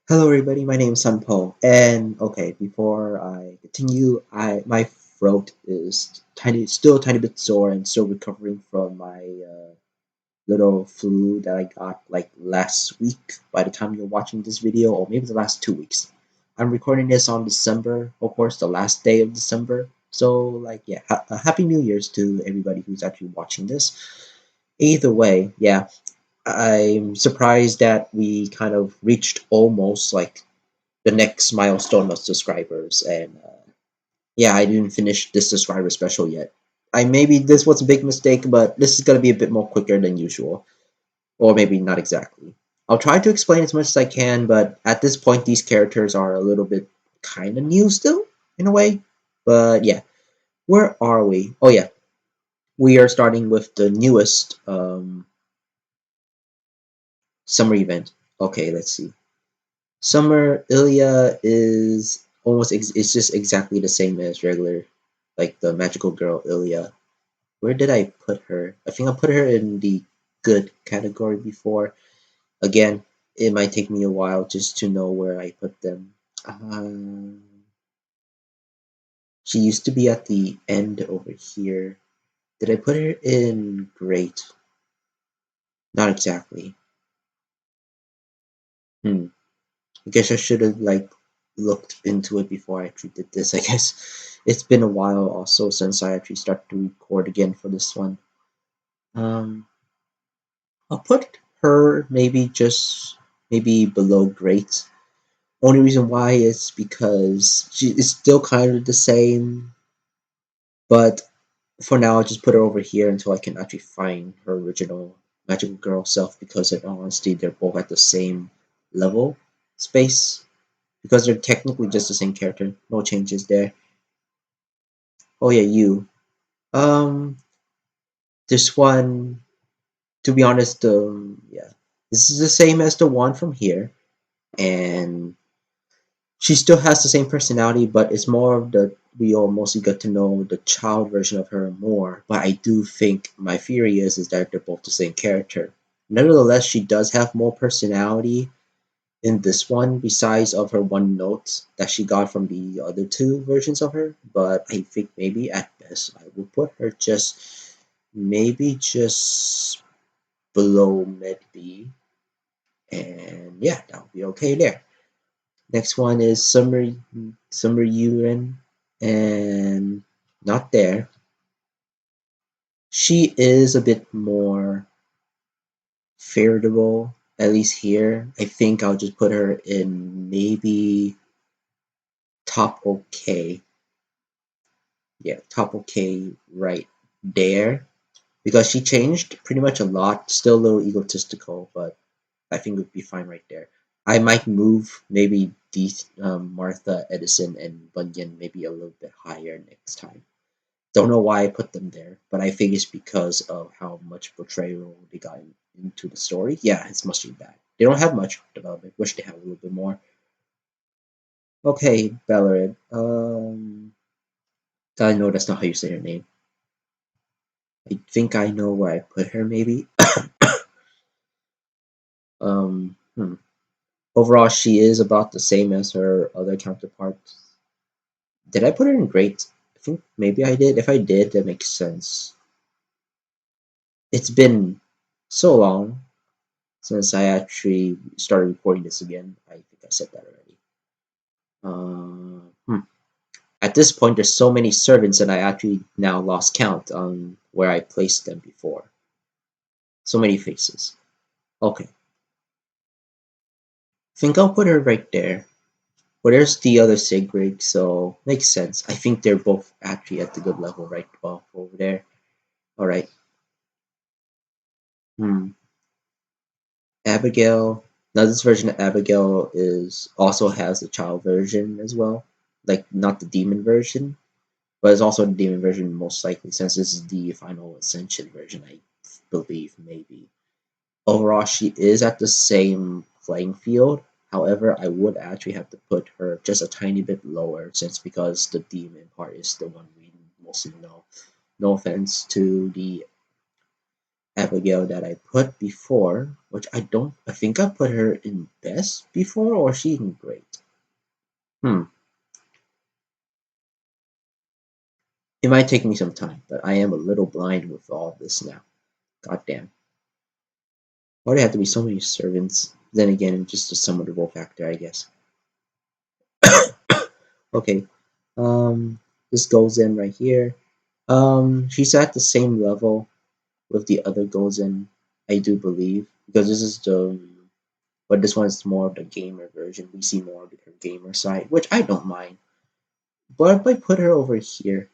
Hello everybody, my name is Sunpo, and okay, before I continue, my throat is still a tiny bit sore and still recovering from my little flu that I got like last week by the time you're watching this video, or maybe the last 2 weeks. I'm recording this on December, of course, the last day of December. So like yeah, happy New Year's to everybody who's actually watching this. Either way, yeah, I'm surprised that we kind of reached almost like the next milestone of subscribers, and yeah, I didn't finish this subscriber special yet. I maybe this was a big mistake, but this is gonna be a bit more quicker than usual, or maybe not exactly. I'll try to explain as much as I can, but at this point these characters are a little bit kind of new still in a way. But yeah, where are we? Oh yeah, we are starting with the newest summer event. Okay, let's see. Summer Ilya is it's just exactly the same as regular, like the magical girl Ilya. Where did I put her? I think I put her in the good category before. Again, it might take me a while just to know where I put them. Um, she used to be at the end over here. Did I put her in great? Not exactly. Hmm. I guess I should have like looked into it before I actually did this. I guess it's been a while also since I actually started to record again for this one. Um, I'll put her maybe below great. Only reason why is because she is still kind of the same, but for now I'll just put her over here until I can actually find her original magical girl self. Because in all honesty, they're both at the same level space. Because they're technically just the same character. No changes there. Oh yeah, you. Um, this one, to be honest, yeah, this is the same as the one from here, and she still has the same personality, but it's more of the we all mostly get to know the child version of her more. But I do think my theory is that they're both the same character. Nevertheless, she does have more personality in this one besides of her one note that she got from the other two versions of her. But I think maybe at best I will put her just below mid B, and yeah, that'll be okay there. Next one is Summer Urine, and not there. She is a bit more favorable, at least here. I think I'll just put her in maybe top okay. Yeah, top okay right there. Because she changed pretty much a lot. Still a little egotistical, but I think it would be fine right there. I might move maybe these Martha, Edison, and Bunyan maybe a little bit higher next time. Don't know why I put them there, but I think it's because of how much portrayal they got into the story. Yeah, it's mostly that. They don't have much development. Wish they had a little bit more. Okay, Bellerin. I know that's not how you say her name. I think I know where I put her. Maybe. um. Hmm. Overall, she is about the same as her other counterparts. Did I put her in great? I think maybe I did. If I did, that makes sense. It's been so long since I actually started recording this again. I think I said that already. Hmm. At this point, there's so many servants that I actually now lost count on where I placed them before. So many faces. Okay. Think I'll put her right there. Well, there's the other Sigrid, so makes sense. I think they're both actually at the good level right off over there. Alright. Hmm. Abigail. Now this version of Abigail is also has the child version as well. Like not the demon version, but it's also the demon version most likely since this is the final Ascension version, I believe maybe. Overall, she is at the same playing field. However, I would actually have to put her just a tiny bit lower since because the demon part is the one we mostly know. No offense to the Abigail that I put before, which I think I put her in best before, or she in great. Hmm. It might take me some time, but I am a little blind with all this now. God damn. Why do there have to be so many servants? Then again, just a summonable factor, I guess. Okay. This goes in right here. She's at the same level with the other goes in, I do believe, because this is the, but this one is more of the gamer version. We see more of her gamer side, which I don't mind. But if I put her over here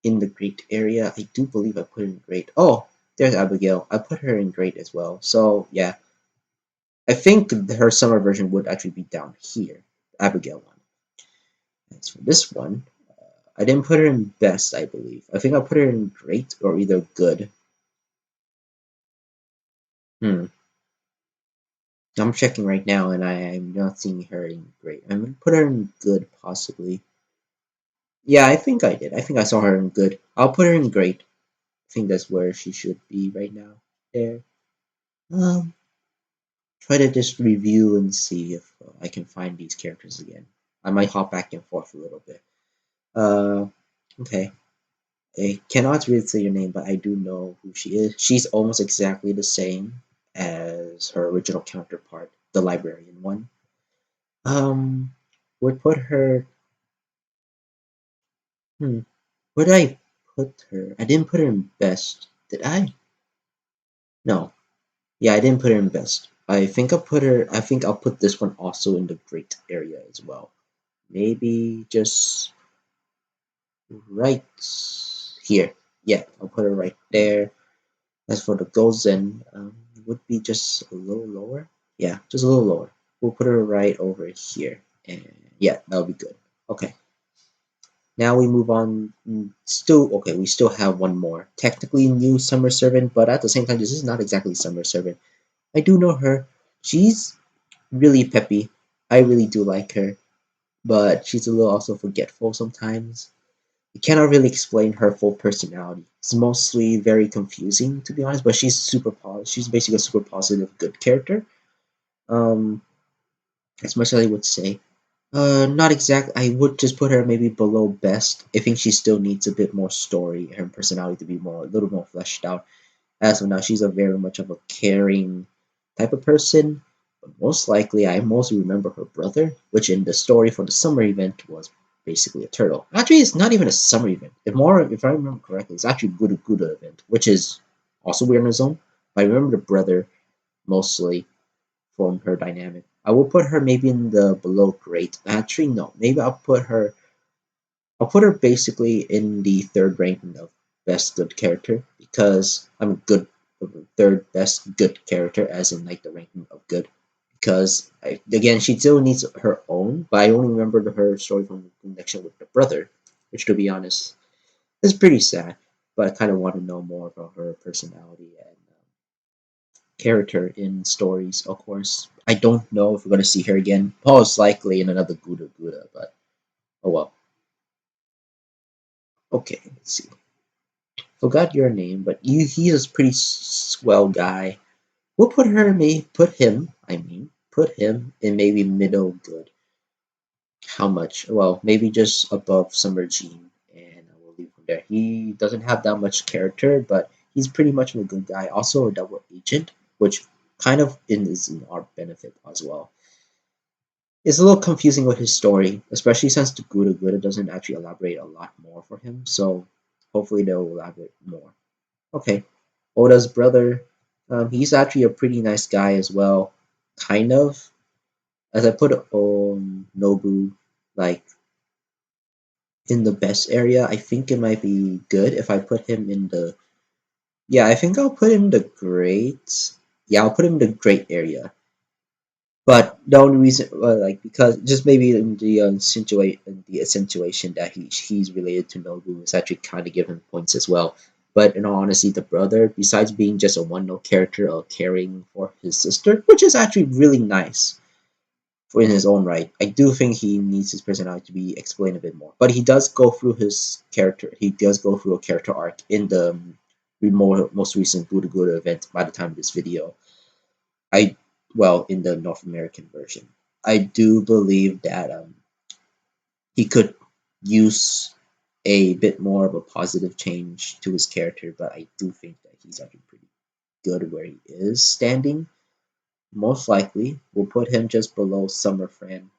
in the great area, I do believe I put her in great. Oh, there's Abigail. I put her in great as well. So yeah, I think her summer version would actually be down here, Abigail one. As for this one, I didn't put her in best, I believe. I think I put her in great or either good. Hmm. I'm checking right now and I'm not seeing her in great. I'm gonna put her in good, possibly. Yeah, I think I did. I think I saw her in good. I'll put her in great. I think that's where she should be right now. There. Um, Try to just review and see if I can find these characters again. I might hop back and forth a little bit. Uh, okay. I cannot really say your name, but I do know who she is. She's almost exactly the same as her original counterpart, the librarian one. Um, would put her. Hmm. Where did I put her? I didn't put her in best. Did I? No. Yeah, I didn't put her in best. I think I'll put her. I think I'll put this one also in the great area as well. Maybe just right here. Yeah, I'll put her right there. As for the Gozen, would be just a little lower. Yeah, just a little lower. We'll put her right over here. And yeah, that'll be good. Okay. Now we move on. Still, okay, we still have one more. Technically new Summer Servant, but at the same time, this is not exactly Summer Servant. I do know her. She's really peppy. I really do like her, but she's a little also forgetful sometimes. I cannot really explain her full personality. It's mostly very confusing, to be honest, but she's super positive. She's basically a super positive, good character. Um, as much as I would say. Not exact. I would just put her maybe below best. I think she still needs a bit more story, her personality to be a little more fleshed out. As of now, she's a very much of a caring type of person. But most likely, I mostly remember her brother, which in the story for the summer event was basically a turtle. Actually, it's not even a summer event. If I remember correctly, it's actually a Guda Guda event, which is also weird on its own. But I remember the brother mostly from her dynamic. I will put her maybe in the below great. Actually, no. Maybe I'll put her. I'll put her basically in the third ranking of best good character because I'm a good third best good character, as in like the ranking of good. Because again, she still needs her own, but I only remembered her story from the connection with the brother, which to be honest is pretty sad. But I kind of want to know more about her personality and character in stories, of course. I don't know if we're going to see her again. Most likely in another Gouda Gouda, but oh well. Okay, let's see. Forgot your name, but he's a pretty swell guy. We'll put her may put him in maybe middle good. How much? Well, maybe just above Summer Jean, and I will leave him there. He doesn't have that much character, but he's pretty much a good guy. Also a double agent, which kind of is in our benefit as well. It's a little confusing with his story, especially since the Gouda Gouda doesn't actually elaborate a lot more for him, so hopefully they'll elaborate more. Okay, Oda's brother, he's actually a pretty nice guy as well, kind of. As I put Nobu, like, in the best area, I think it might be good if I put him in the... Yeah, I think I'll put him in the great... Yeah, I'll put him in the great area. But the only reason, like, because just maybe in the accentuation that he's related to Nobu is actually kind of give him points as well. But in all honesty, the brother, besides being just a one-note character of caring for his sister, which is actually really nice for in his own right, I do think he needs his personality to be explained a bit more. But he does go through his character. He does go through a character arc in the most recent Buddha Guru event by the time of this video. I well, in the North American version, I do believe that he could use a bit more of a positive change to his character, but I do think that he's actually pretty good where he is standing. Most likely, we'll put him just below Summer Fran,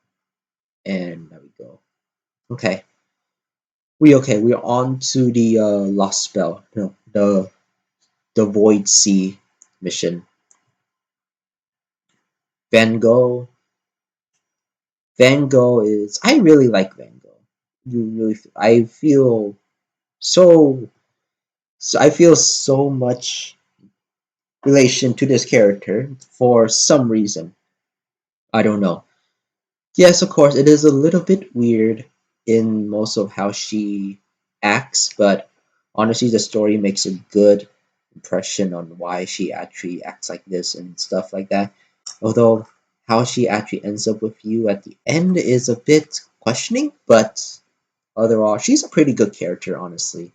and there we go. Okay, we're on to the Lost Spell, no, the Void Sea mission. Van Gogh. Van Gogh is. I really like Van Gogh. You really. I feel so. I feel so much relation to this character for some reason. I don't know. Yes, of course, it is a little bit weird in most of how she acts, but honestly, the story makes a good impression on why she actually acts like this and stuff like that. Although how she actually ends up with you at the end is a bit questioning, but overall, she's a pretty good character, honestly.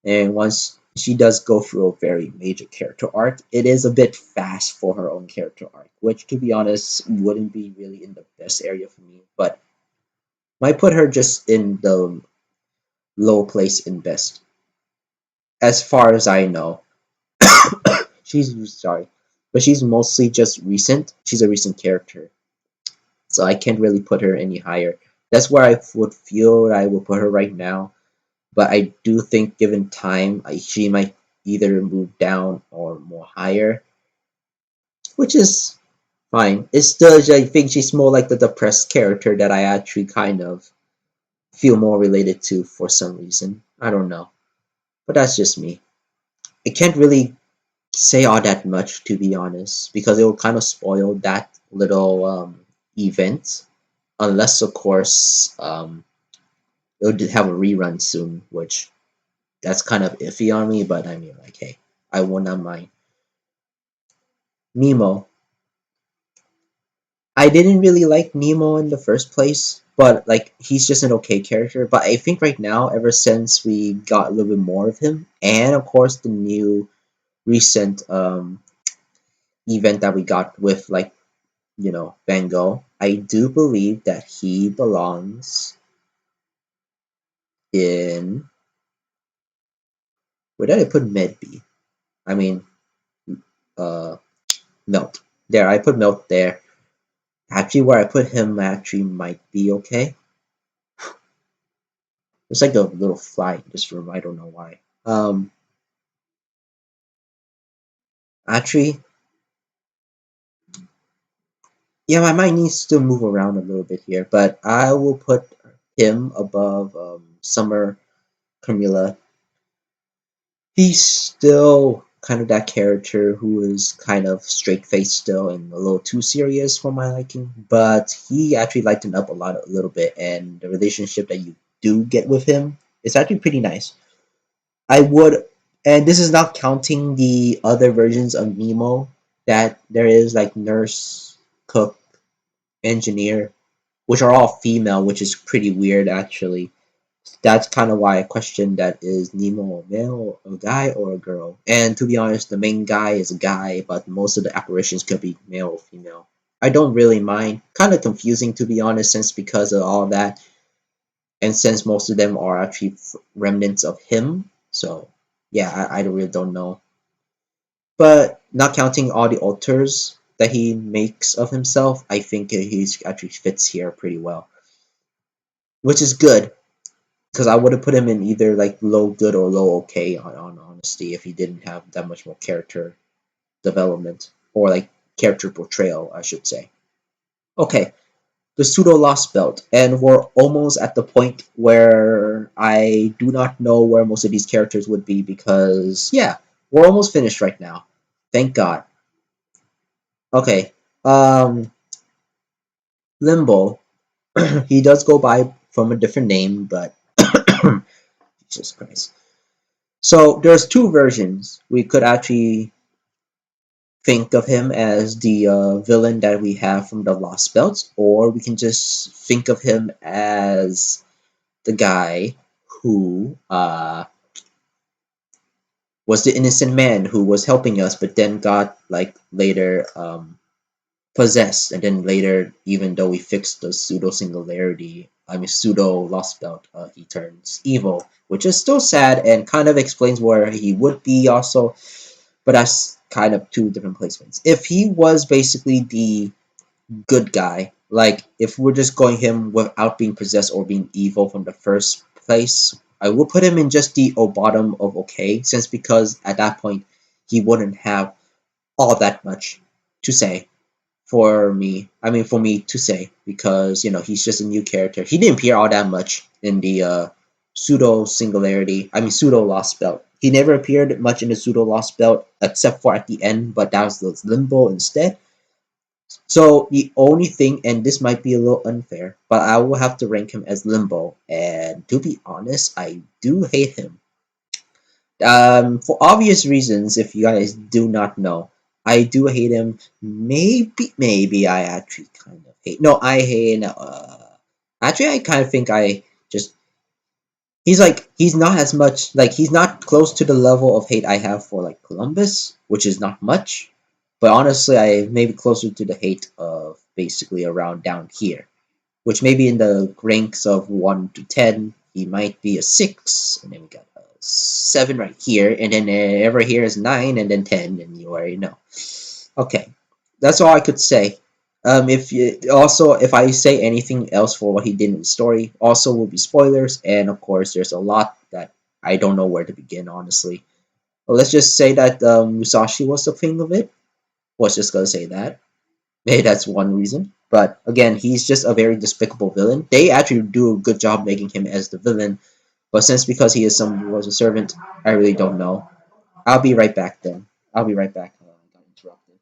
And once she does go through a very major character arc, it is a bit fast for her own character arc, which, to be honest, wouldn't be really in the best area for me, but might put her just in the low place in best. As far as I know, she's sorry, but she's mostly just recent. She's a recent character, so I can't really put her any higher. That's where I would feel I would put her right now. But I do think, given time, she might either move down or more higher, which is fine. It's still, I think she's more like the depressed character that I actually kind of feel more related to for some reason. I don't know, but that's just me. I can't really say all that much, to be honest, because it will kind of spoil that little event, unless of course it'll have a rerun soon, which that's kind of iffy on me. But I mean, like, hey, I will not mind. Nemo. I didn't really like Nemo in the first place, but like he's just an okay character. But I think right now, ever since we got a little bit more of him, and of course the new recent event that we got with, like, Van Gogh, I do believe that he belongs in, where did I put Medby? I mean, uh, Melt. There, I put Melt there. Actually, where I put him actually might be okay. It's like a little fly in this room. I don't know why. Actually, yeah, my mind needs to move around a little bit here, but I will put him above Summer Camilla. He's still kind of that character who is kind of straight faced still and a little too serious for my liking, but he actually lightened up a little bit, and the relationship that you do get with him is actually pretty nice. I would, and this is not counting the other versions of Nemo that there is, like nurse, cook, engineer, which are all female, which is pretty weird actually. That's kind of why I question that, is Nemo a male, a guy, or a girl? And to be honest, the main guy is a guy, but most of the apparitions could be male or female. I don't really mind. Kind of confusing, to be honest, since because of all that, and since most of them are actually remnants of him. So yeah, I really don't know. But not counting all the alters that he makes of himself, I think he's actually fits here pretty well, which is good, because I would have put him in either like low good or low okay on honesty if he didn't have that much more character development, or like character portrayal, I should say. Okay, the pseudo lost belt, and we're almost at the point where I do not know where most of these characters would be, because yeah, we're almost finished right now. Thank God. Okay, Limbo. He does go by from a different name, but Jesus Christ. So there's two versions. We could actually think of him as the villain that we have from the Lost Belts, or we can just think of him as the guy who was the innocent man who was helping us, but then got like later possessed, and then later, even though we fixed the pseudo singularity, I mean pseudo lost belt, he turns evil, which is still sad and kind of explains where he would be also, but that's kind of two different placements. If he was basically the good guy, like if we're just going him without being possessed or being evil from the first place, I will put him in just the bottom of okay, since because at that point he wouldn't have all that much to say for me. I mean, for me to say, because he's just a new character. He didn't appear all that much in the pseudo singularity. I mean, pseudo lost belt. He never appeared much in the pseudo lost belt except for at the end, but that was the limbo instead. So the only thing, and this might be a little unfair, but I will have to rank him as limbo. And to be honest, I do hate him. For obvious reasons, if you guys do not know, I do hate him. Maybe I actually kind of hate. No, I hate. Actually, I kind of think I just. He's not as much like he's not close to the level of hate I have for like Columbus, which is not much. But honestly, I maybe closer to the hate of basically around down here, which maybe in the ranks of 1 to 10, he might be a 6, and then we got a 7 right here, and then ever here is 9, and then 10, and you already know. Okay, that's all I could say. If I say anything else for what he did in the story, also will be spoilers, and of course, there's a lot that I don't know where to begin, honestly. Well, let's just say that Musashi was the king of it. Was just gonna say that. Maybe that's one reason. But again, he's just a very despicable villain. They actually do a good job making him as the villain, but since because he is someone who was a servant, I really don't know. I'll be right back then. I'll be right back. I got interrupted.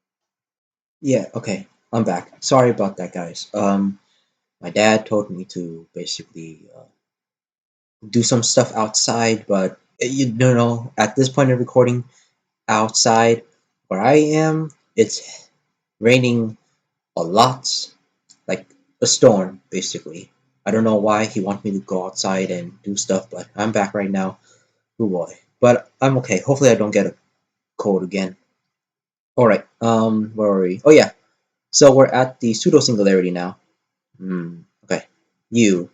Yeah, okay. I'm back. Sorry about that, guys. My dad told me to basically do some stuff outside, but you don't know, at this point of recording, outside where I am, it's raining a lot, like a storm, basically. I don't know why he wants me to go outside and do stuff, but I'm back right now. Oh boy. But I'm okay. Hopefully I don't get a cold again. Alright, where are we? Oh yeah. So we're at the pseudo singularity now. Okay. You.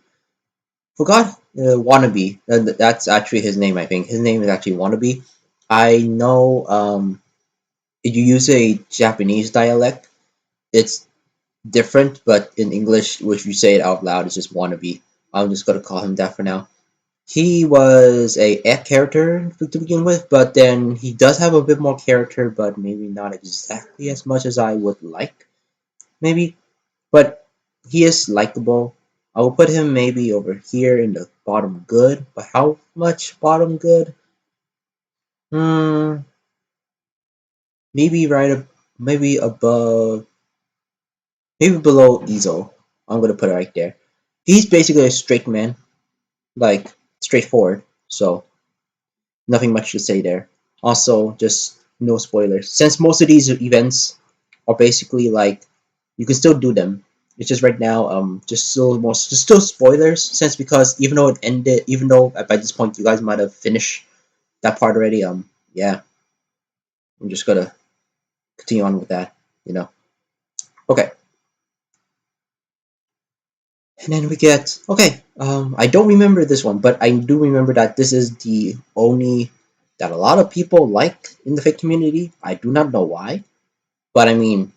Forgot Wannabe. That's actually his name, I think. His name is actually Wannabe. I know if you use a Japanese dialect, it's different, but in English, if you say it out loud, it's just Wannabe. I'm just gonna call him that for now. He was a character to begin with, but then he does have a bit more character, but maybe not exactly as much as I would like, maybe. But he is likable. I will put him maybe over here in the bottom good, but how much bottom good? Hmm, maybe right up, maybe above, maybe below Ezo. I'm gonna put it right there. He's basically a straight man, like straightforward. So nothing much to say there. Also, just no spoilers. Since most of these events are basically like you can still do them. It's just right now, just still spoilers. Since because even though it ended, even though by this point you guys might have finished that part already. Yeah, I'm just gonna continue on with that. You know. Okay, and then we get okay. I don't remember this one, but I do remember that this is the only that a lot of people like in the fake community. I do not know why. But I mean,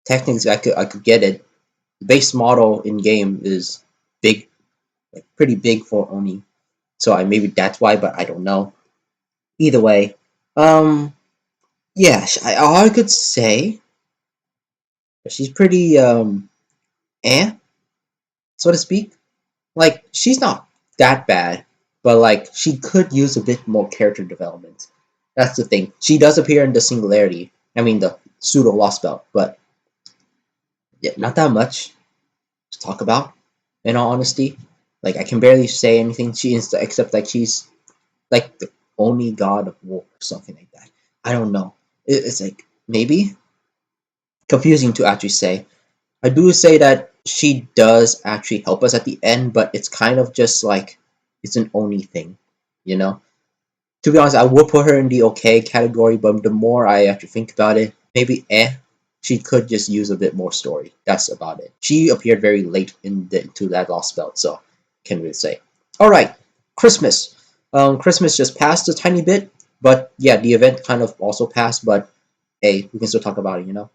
technically, I could get it. The base model in game is big, like pretty big for Oni. So I maybe that's why, but I don't know. Either way, um, yeah, all I could say, she's pretty eh, so to speak. Like she's not that bad, but like she could use a bit more character development. That's the thing. She does appear in the singularity. I mean the pseudo lost belt, but yeah, not that much to talk about, in all honesty. Like I can barely say anything she is except like she's like the only god of war or something like that. I don't know. It's like maybe confusing to actually say. I do say that she does actually help us at the end, but it's kind of just like it's an only thing, you know? To be honest, I would put her in the okay category, but the more I actually think about it, maybe she could just use a bit more story. That's about it. She appeared very late into that Lost Belt, so can't really say. All right, Christmas. Christmas just passed a tiny bit, but yeah, the event kind of also passed. But hey, we can still talk about it, you know.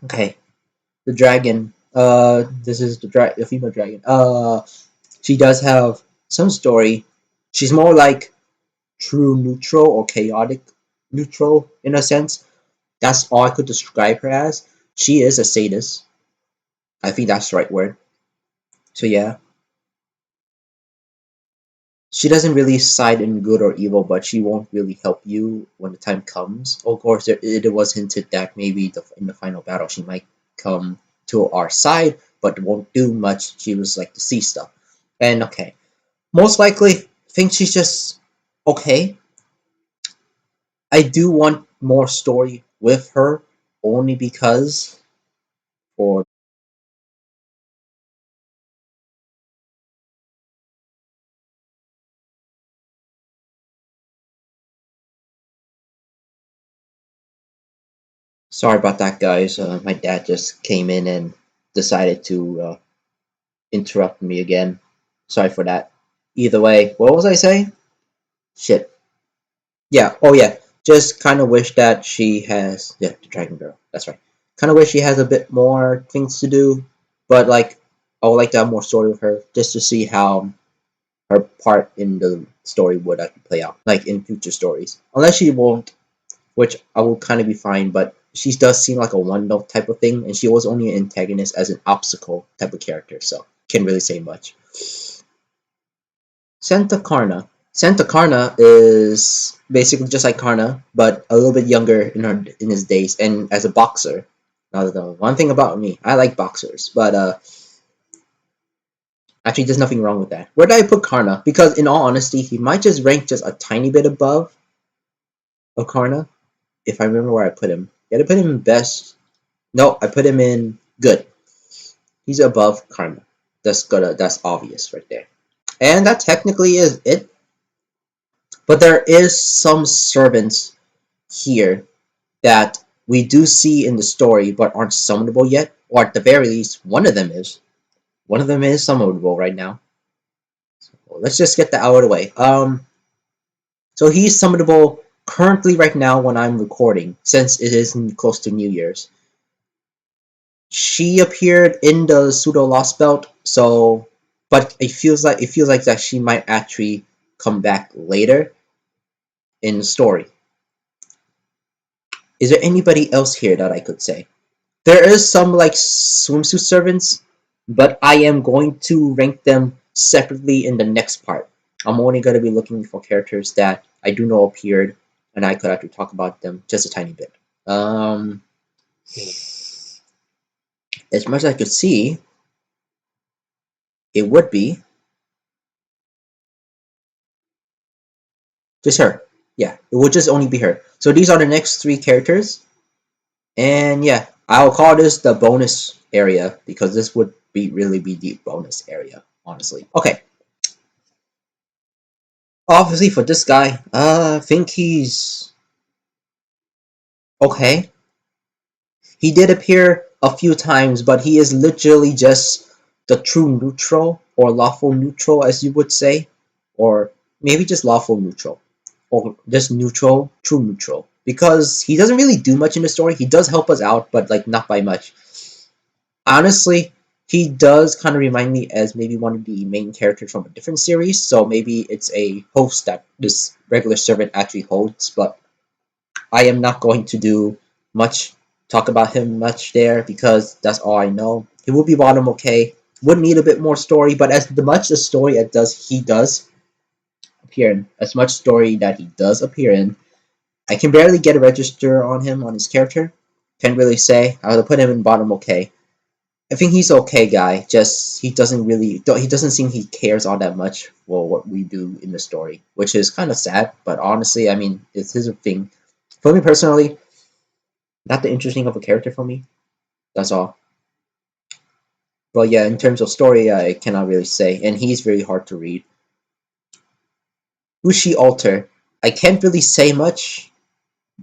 Okay, the dragon. This is the female dragon. She does have some story. She's more like true neutral or chaotic neutral in a sense. That's all I could describe her as. She is a sadist. I think that's the right word. So yeah, she doesn't really side in good or evil, but she won't really help you when the time comes. Of course, it was hinted that maybe in the final battle she might come to our side, but won't do much. She was like to see stuff. And okay, most likely, I think she's just okay. I do want more story with her only because for sorry about that guys. My dad just came in and decided to interrupt me again. Sorry for that. Either way, what was I saying? Shit. Yeah, oh yeah. Just kind of wish that she has yeah, the Dragon Girl. That's right. Kind of wish she has a bit more things to do, but like I would like to have more story with her just to see how her part in the story would actually play out, like in future stories. Unless she won't, which I will kind of be fine, but she does seem like a one note type of thing, and she was only an antagonist as an obstacle type of character, so can't really say much. Santa Karna. Santa Karna is basically just like Karna, but a little bit younger in his days, and as a boxer. Now the one thing about me, I like boxers, but actually there's nothing wrong with that. Where did I put Karna? Because in all honesty, he might just rank just a tiny bit above of Karna, if I remember where I put him. Did I put him in best? No, I put him in good. He's above Karma. That's obvious right there. And that technically is it. But there is some servants here that we do see in the story but aren't summonable yet. Or at the very least, one of them is. One of them is summonable right now. So let's just get that out of the way. So he's summonable currently right now when I'm recording, since it is close to New Year's. She appeared in the pseudo lost belt, so but it feels like that she might actually come back later in the story. Is there anybody else here that I could say? There is some like swimsuit servants, but I am going to rank them separately in the next part. I'm only going to be looking for characters that I do know appeared, and I could actually talk about them just a tiny bit. As much as I could see, it would be just her. Yeah, it would just only be her. So these are the next three characters, and yeah, I'll call this the bonus area because this would really be the bonus area, honestly. Okay, obviously for this guy, I think he's okay. He did appear a few times, but he is literally just the true neutral or lawful neutral, as you would say, or maybe just lawful neutral, or just neutral, true neutral. Because he doesn't really do much in the story. He does help us out, but like not by much. Honestly, he does kind of remind me as maybe one of the main characters from a different series. So maybe it's a host that this regular servant actually holds, but I am not going to do much talk about him much there because that's all I know. He will be bottom okay. Would need a bit more story, but as much the story it does he does appear in, as much story that he does appear in, I can barely get a register on him on his character. Can't really say. I would put him in bottom okay. I think he's okay guy. Just he doesn't seem he cares all that much for what we do in the story, which is kind of sad. But honestly, I mean, it's his thing. For me personally, not the interesting of a character for me. That's all. But yeah, in terms of story, I cannot really say, and he's very hard to read. Ushi Alter. I can't really say much,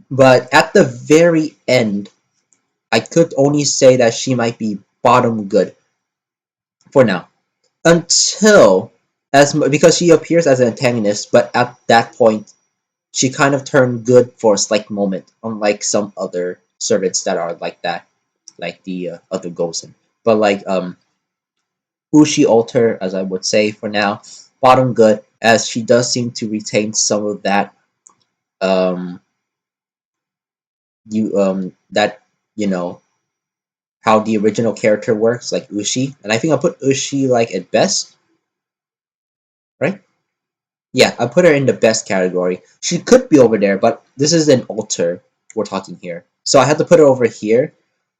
but at the very end, I could only say that she might be bottom good for now. Until because she appears as an antagonist, but at that point she kind of turned good for a slight moment, unlike some other servants that are like that, like the other Gozen. But like Ushi Alter, as I would say for now, bottom good, as she does seem to retain some of that um that you know how the original character works, like Ushi, and I think I'll put Ushi like at best, right? Yeah, I put her in the best category. She could be over there, but this is an alter we're talking here, so I had to put her over here.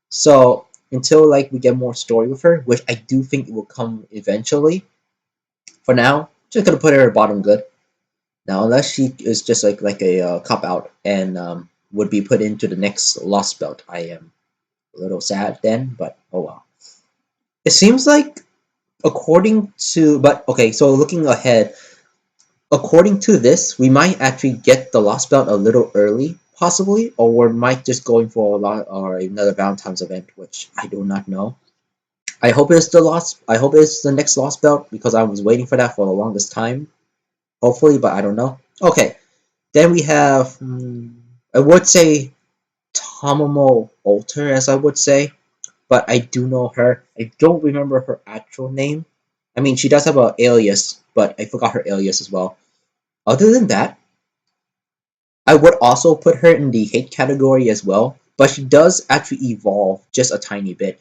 So until like we get more story with her, which I do think it will come eventually. For now, just gonna put her at bottom good. Now, unless she is just like a cop out and would be put into the next lost belt, I am a little sad then. But oh well. It seems like according to but okay, so looking ahead, according to this, we might actually get the lost belt a little early, possibly, or we might just going for a lot or another Valentine's event, which I do not know. I hope it's the lost. I hope it's the next lost belt because I was waiting for that for the longest time. Hopefully, but I don't know. Okay, then we have. I would say Tomomo Alter, as I would say, but I do know her. I don't remember her actual name. I mean, she does have an alias, but I forgot her alias as well. Other than that, I would also put her in the hate category as well, but she does actually evolve just a tiny bit.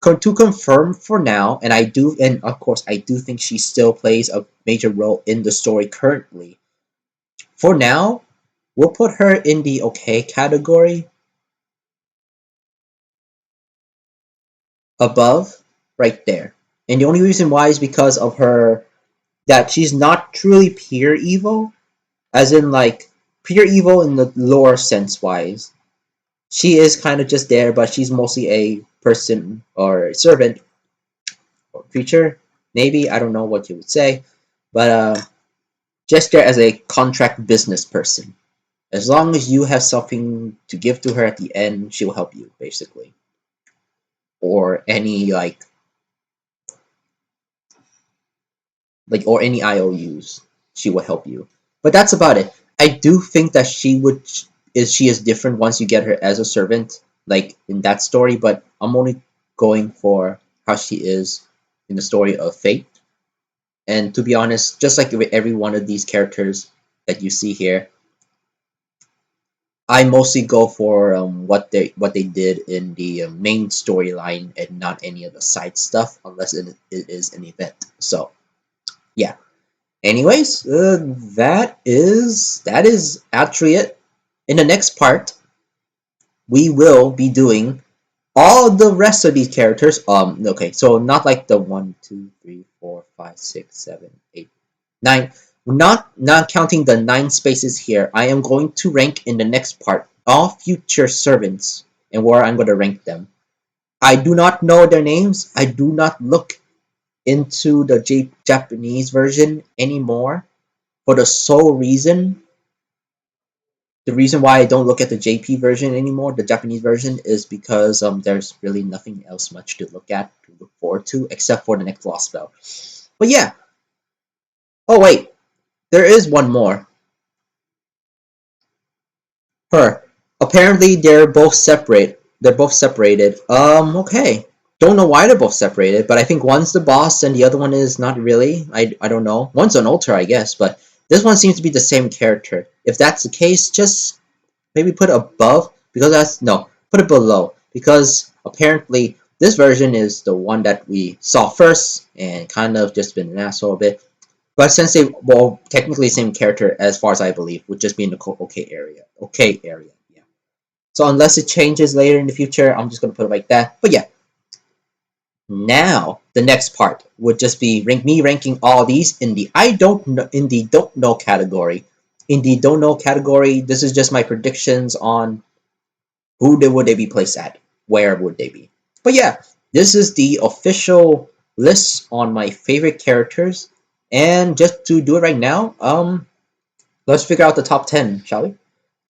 To confirm for now, and of course, I do think she still plays a major role in the story currently. For now, we'll put her in the okay category above, right there. And the only reason why is because of her that she's not truly pure evil, as in like pure evil in the lore sense wise. She is kind of just there, but she's mostly a person or servant or creature. Maybe I don't know what you would say, but just there as a contract business person. As long as you have something to give to her at the end, she will help you basically, or any or any IOUs, she will help you. But that's about it. I do think that she is different once you get her as a servant, like in that story. But I'm only going for how she is in the story of Fate. And to be honest, just like with every one of these characters that you see here, I mostly go for what they did in the main storyline and not any of the side stuff, unless it is an event. So yeah. Anyways, that is actually it. In the next part, we will be doing all the rest of these characters. Okay, so not like the 1, 2, 3, 4, 5, 6, 7, 8, 9. Not counting the 9 spaces here. I am going to rank in the next part all future servants and where I'm going to rank them. I do not know their names. I do not look into the Japanese version anymore for the sole reason. The reason why I don't look at the JP version anymore, the Japanese version, is because there's really nothing else much to look at, to look forward to, except for the next Lost Spell. But yeah. Oh wait, there is one more. Her. Apparently they're both separate. They're both separated. Okay. Don't know why they're both separated, but I think one's the boss and the other one is not really. I don't know. One's an alter, I guess, but this one seems to be the same character. If that's the case, just maybe put above, because that's no, put it below, because apparently this version is the one that we saw first and kind of just been an asshole a bit. But since they technically the same character as far as I believe, would just be in the okay area. Okay area, yeah. So unless it changes later in the future, I'm just gonna put it like that. But yeah, now the next part would just be me ranking all these in the don't know category. In the don't know category, this is just my predictions on would they be placed at, where would they be. But yeah, this is the official list on my favorite characters. And just to do it right now, Let's figure out the top 10, shall we?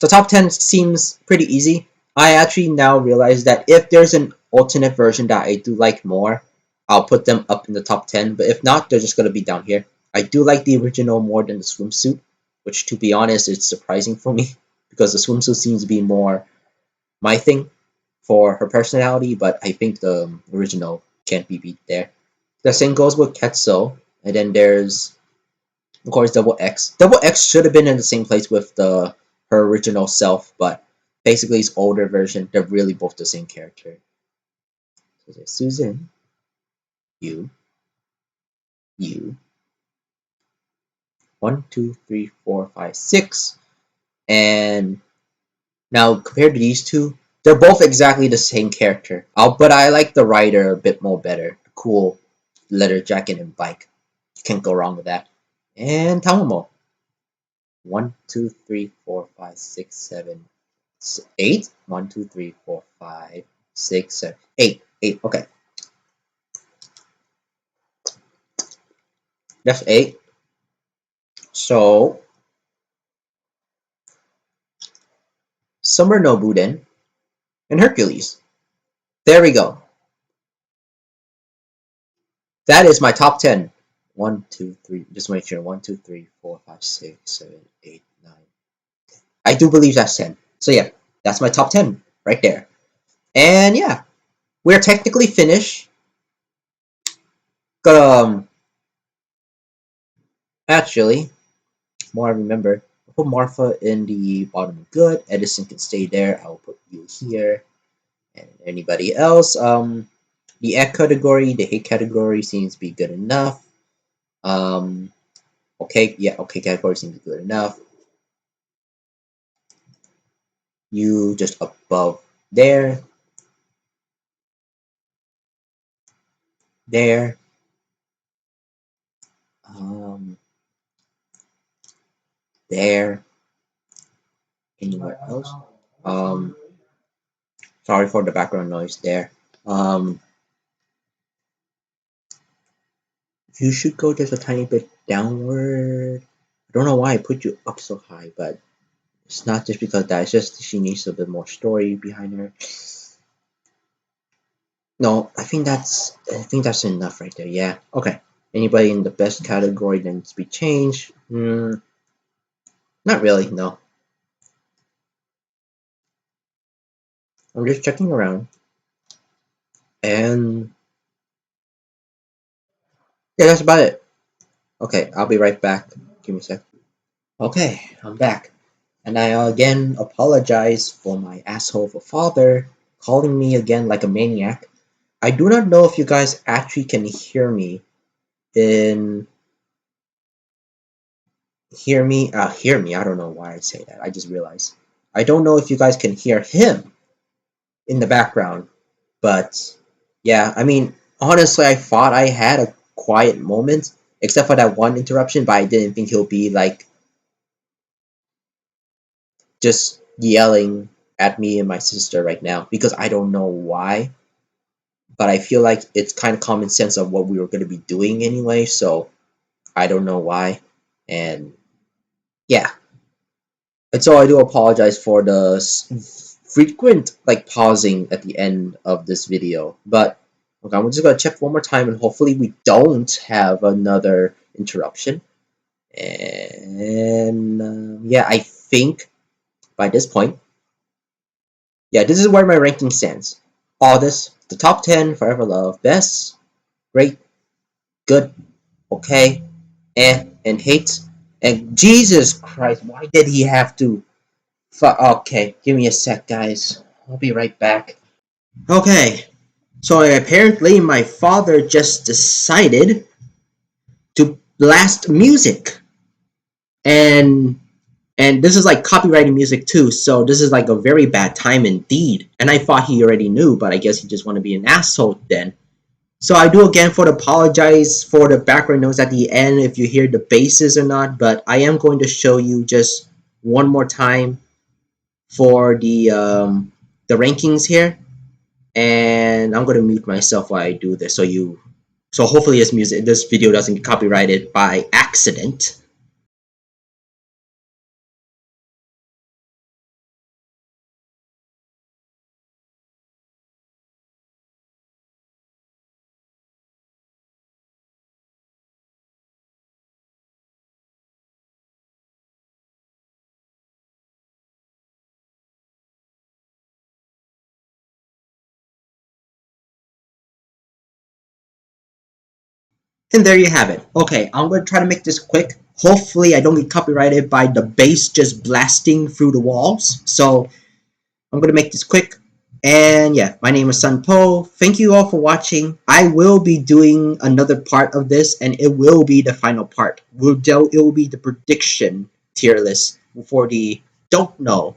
The top 10 seems pretty easy. I actually now realize that if there's an alternate version that I do like more, I'll put them up in the top 10, but if not, they're just going to be down here. I do like the original more than the swimsuit, which to be honest, is surprising for me because the swimsuit seems to be more my thing for her personality, but I think the original can't be beat there. The same goes with Ketso, and then there's of course Double X. Double X should have been in the same place with her original self, but basically his older version. They're really both the same character. So there's Susan, you, you. 1, 2, 3, 4, 5, 6, and now compared to these two, they're both exactly the same character. But I like the rider a bit more better. Cool leather jacket and bike. You can't go wrong with that. And Tamamo. 1, 2, 3, 4, 5, 6, 7, 8. 1, 2, 3, 4, 5, 6, 7, 8. 8. Okay. That's 8. So Summer Nobuden and Hercules. There we go. That is my top 10. 1, 2, 3. Just make sure. 1, 2, 3, 4, 5, 6, 7, 8, 9. I do believe that's 10. So yeah, that's my top 10 right there. And yeah, we're technically finished. Actually, more I remember, I'll put Martha in the bottom good. Edison can stay there. I'll put you here. And anybody else, the egg category, the hate category seems to be good enough. Okay, yeah, okay category seems to be good enough. You just above there. There. There. Anywhere else? Sorry for the background noise there. You should go just a tiny bit downward. I don't know why I put you up so high, but it's not just because that. It's just she needs a bit more story behind her. No, I think that's enough right there. Yeah. Okay. Anybody in the best category that needs to be changed? Not really. No. I'm just checking around, and yeah, that's about it. Okay, I'll be right back. Give me a sec. Okay, I'm back. And I again apologize for my asshole for father calling me again like a maniac. I do not know if you guys actually can hear me in hear me. I don't know why I say that. I just realized. I don't know if you guys can hear him in the background, but yeah, I mean, honestly, I thought I had a quiet moment except for that one interruption, but I didn't think he'll be like just yelling at me and my sister right now because I don't know why, but I feel like it's kind of common sense of what we were going to be doing anyway, so I don't know why. And yeah, and so I do apologize for the frequent like pausing at the end of this video, but okay, I'm just gonna check one more time and hopefully we don't have another interruption. And yeah, I think by this point, yeah, this is where my ranking stands. All this, the top 10, Forever Love, Best, Great, Good, Okay, and Hate. And Jesus Christ, why did he have to? Okay, give me a sec, guys. I'll be right back. Okay, so apparently my father just decided to blast music. And this is like copyrighted music too, so this is like a very bad time indeed. And I thought he already knew, but I guess he just want to be an asshole then. So I do again for the apologize for the background noise at the end if you hear the basses or not, but I am going to show you just one more time for the rankings here, and I'm going to mute myself while I do this so hopefully this video doesn't get copyrighted by accident. And there you have it. Okay, I'm going to try to make this quick. Hopefully, I don't get copyrighted by the bass just blasting through the walls. So, I'm going to make this quick. And yeah, my name is Sun Po. Thank you all for watching. I will be doing another part of this, and it will be the final part. It will be the prediction tier list for the don't know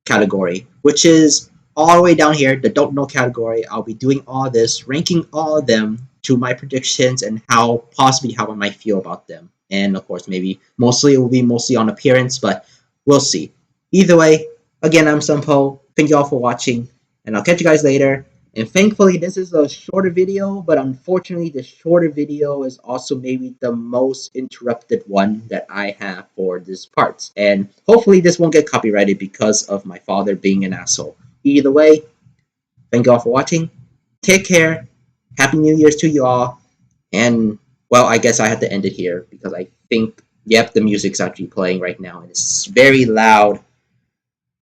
category, which is all the way down here, the don't know category. I'll be doing all this, ranking all of them to my predictions and how I might feel about them. And of course, maybe mostly it will be mostly on appearance, but we'll see. Either way, again, I'm Sunpo. Thank you all for watching, and I'll catch you guys later. And thankfully, this is a shorter video, but unfortunately, the shorter video is also maybe the most interrupted one that I have for this part. And hopefully, this won't get copyrighted because of my father being an asshole. Either way, thank you all for watching. Take care. Happy New Year's to you all. And, well, I guess I have to end it here because I think, yep, the music's actually playing right now. And it's very loud.